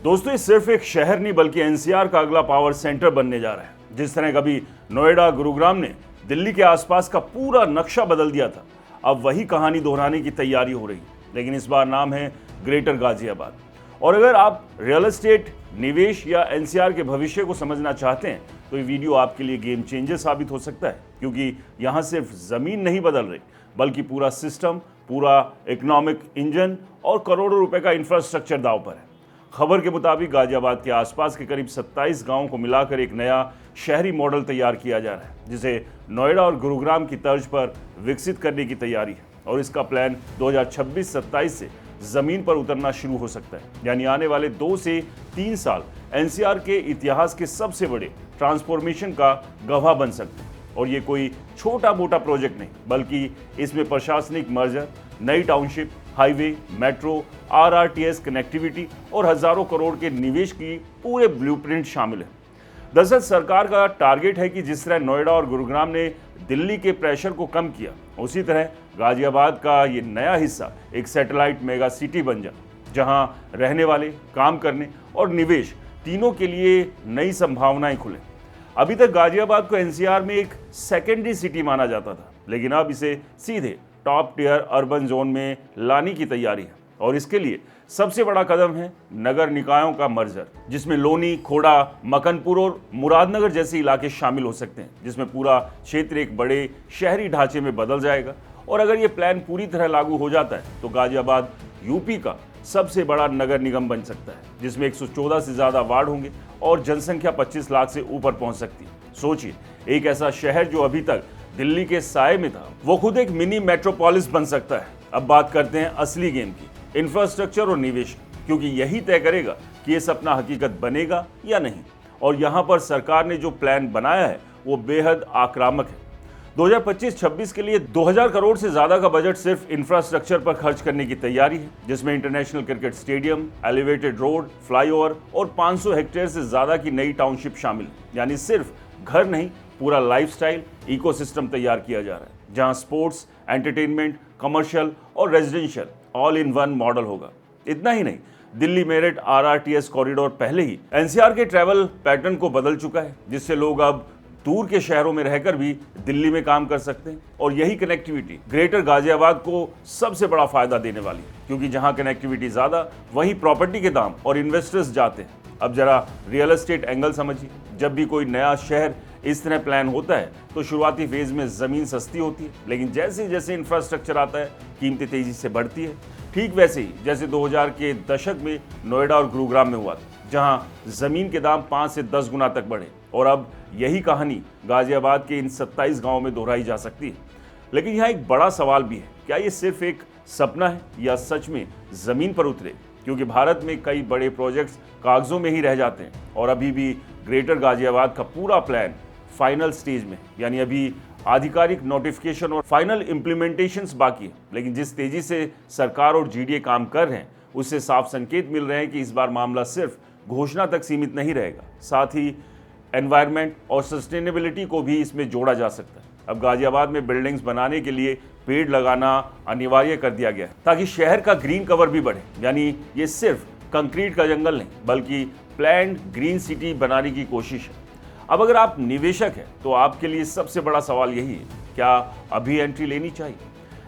दोस्तों, ये सिर्फ एक शहर नहीं बल्कि एनसीआर का अगला पावर सेंटर बनने जा रहा है। जिस तरह कभी नोएडा, गुरुग्राम ने दिल्ली के आसपास का पूरा नक्शा बदल दिया था, अब वही कहानी दोहराने की तैयारी हो रही है। लेकिन इस बार नाम है ग्रेटर गाजियाबाद। और अगर आप रियल एस्टेट, निवेश या एनसीआर के भविष्य को समझना चाहते हैं तो ये वीडियो आपके लिए गेम चेंजर साबित हो सकता है, क्योंकि यहाँ सिर्फ जमीन नहीं बदल रही बल्कि पूरा सिस्टम, पूरा इकोनॉमिक इंजन और करोड़ों रुपए का इंफ्रास्ट्रक्चर दांव पर है। खबर के मुताबिक गाजियाबाद के आसपास के करीब 27 गांवों को मिलाकर एक नया शहरी मॉडल तैयार किया जा रहा है, जिसे नोएडा और गुरुग्राम की तर्ज पर विकसित करने की तैयारी है। और इसका प्लान 2026-27 से जमीन पर उतरना शुरू हो सकता है, यानी आने वाले 2 से 3 साल एनसीआर के इतिहास के सबसे बड़े ट्रांसफॉर्मेशन का गवाह बन सकते हैं। और ये कोई छोटा मोटा प्रोजेक्ट नहीं, बल्कि इसमें प्रशासनिक मर्जर, नई township, highway, metro, RRTS connectivity और हजारों करोड़ के निवेश की पूरे ब्लूप्रिंट शामिल है। दरअसल सरकार का टारगेट है कि जिस तरह नोएडा और गुरुग्राम ने दिल्ली के प्रेशर को कम किया, उसी तरह गाजियाबाद का ये नया हिस्सा एक सैटेलाइट मेगा सिटी बन जाए, जहां रहने वाले, काम करने और निवेश तीनों के लिए नई संभावनाएं खुले। अभी तक गाजियाबाद को एनसीआर में एक सेकेंडरी सिटी माना जाता था, लेकिन अब इसे सीधे टॉप टियर अर्बन जोन में लाने की तैयारी है। और इसके लिए सबसे बड़ा कदम है नगर निकायों का मर्जर, जिसमें लोनी, खोड़ा, मकनपुर और मुरादनगर जैसे इलाके शामिल हो सकते हैं, जिसमें पूरा क्षेत्र एक बड़े शहरी ढांचे में बदल जाएगा। और अगर ये प्लान पूरी तरह लागू हो जाता है तो गाजियाबाद यूपी का सबसे बड़ा नगर निगम बन सकता है, जिसमें 114 से ज़्यादा वार्ड होंगे और जनसंख्या 25 लाख से ऊपर पहुंच सकती है। सोचिए, एक ऐसा शहर जो अभी तक दिल्ली के साए में था, वो खुद एक मिनी मेट्रोपोलिस बन सकता है। अब बात करते हैं असली गेम की, इंफ्रास्ट्रक्चर और निवेश, क्योंकि यही तय करेगा कि ये सपना हकीकत बनेगा या नहीं। और यहाँ पर सरकार ने जो प्लान बनाया है वो बेहद आक्रामक है। 2025-26 के लिए 2000 करोड़ से ज्यादा का बजट सिर्फ इंफ्रास्ट्रक्चर पर खर्च करने की तैयारी है, जिसमें international cricket stadium, elevated road, flyover और 500 हेक्टेयर से ज्यादा की नई टाउनशिप शामिल है। यानी सिर्फ घर नहीं, पूरा लाइफस्टाइल इकोसिस्टम तैयार किया जा रहा है, जहां स्पोर्ट्स, एंटरटेनमेंट, कमर्शियल और residential all in one model होगा। इतना ही नहीं, दिल्ली मेरठ आरआरटीएस कॉरिडोर पहले ही एनसीआर के ट्रैवल पैटर्न को बदल चुका है, जिससे लोग अब दूर के शहरों में रहकर भी दिल्ली में काम कर सकते हैं। और यही कनेक्टिविटी ग्रेटर गाजियाबाद को सबसे बड़ा फायदा देने वाली है, क्योंकि जहां कनेक्टिविटी ज्यादा, वहीं प्रॉपर्टी के दाम और इन्वेस्टर्स जाते हैं। अब जरा रियल एस्टेट एंगल समझिए। जब भी कोई नया शहर इस तरह प्लान होता है तो शुरुआती फेज में जमीन सस्ती होती है, लेकिन जैसे जैसे इंफ्रास्ट्रक्चर आता है कीमतें तेजी से बढ़ती है। ठीक वैसे ही जैसे 2000 के दशक में नोएडा और गुरुग्राम में हुआ था, जहां जमीन के दाम 5 से 10 गुना तक बढ़े। और अब यही कहानी गाजियाबाद के इन 27 गांवों में दोहराई जा सकती है। लेकिन यहाँ एक बड़ा सवाल भी है, क्या ये सिर्फ एक सपना है या सच में जमीन पर उतरे? क्योंकि भारत में कई बड़े प्रोजेक्ट्स कागजों में ही रह जाते हैं और अभी भी ग्रेटर गाजियाबाद का पूरा प्लान फाइनल स्टेज में, यानी अभी आधिकारिक नोटिफिकेशन और फाइनल इम्प्लीमेंटेशंस बाकी है। लेकिन जिस तेजी से सरकार और जीडीए काम कर रहे हैं, उससे साफ संकेत मिल रहे हैं कि इस बार मामला सिर्फ घोषणा तक सीमित नहीं रहेगा, साथ ही एनवायरनमेंट और सस्टेनेबिलिटी को भी इसमें जोड़ा जा सकता है। अब गाजियाबाद में बिल्डिंग्स बनाने के लिए पेड़ लगाना अनिवार्य कर दिया गया है, ताकि शहर का ग्रीन कवर भी बढ़े। यानी ये सिर्फ कंक्रीट का जंगल नहीं, बल्कि प्लान्ड ग्रीन सिटी बनाने की कोशिश है। अब अगर आप निवेशक हैं तो आपके लिए सबसे बड़ा सवाल यही है, क्या अभी एंट्री लेनी चाहिए?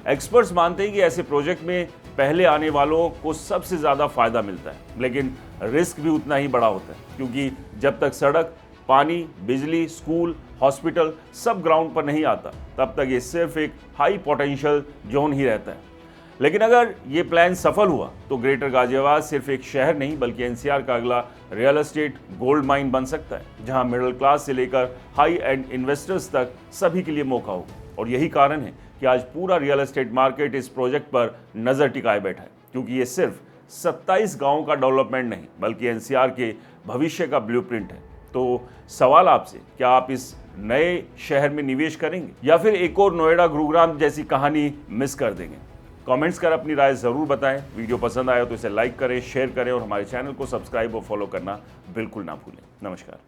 एक्सपर्ट्स मानते हैं कि ऐसे प्रोजेक्ट में पहले आने वालों को सबसे ज़्यादा फायदा मिलता है, लेकिन रिस्क भी उतना ही बड़ा होता है, क्योंकि जब तक सड़क, पानी, बिजली, स्कूल, हॉस्पिटल सब ग्राउंड पर नहीं आता, तब तक ये सिर्फ एक हाई पोटेंशियल जोन ही रहता है। लेकिन अगर ये प्लान सफल हुआ तो ग्रेटर गाजियाबाद सिर्फ एक शहर नहीं बल्कि एनसीआर का अगला रियल एस्टेट गोल्ड माइन बन सकता है, जहां मिडिल क्लास से लेकर हाई एंड इन्वेस्टर्स तक सभी के लिए मौका होगा। और यही कारण है कि आज पूरा रियल एस्टेट मार्केट इस प्रोजेक्ट पर नज़र टिकाए बैठा है, क्योंकि ये सिर्फ 27 गाँवों का डेवलपमेंट नहीं बल्कि एनसीआर के भविष्य का ब्लूप्रिंट है। तो सवाल आपसे, क्या आप इस नए शहर में निवेश करेंगे या फिर एक और नोएडा गुरुग्राम जैसी कहानी मिस कर देंगे? कमेंट्स कर अपनी राय ज़रूर बताएं। वीडियो पसंद आया तो इसे लाइक करें, शेयर करें और हमारे चैनल को सब्सक्राइब और फॉलो करना बिल्कुल ना भूलें। नमस्कार।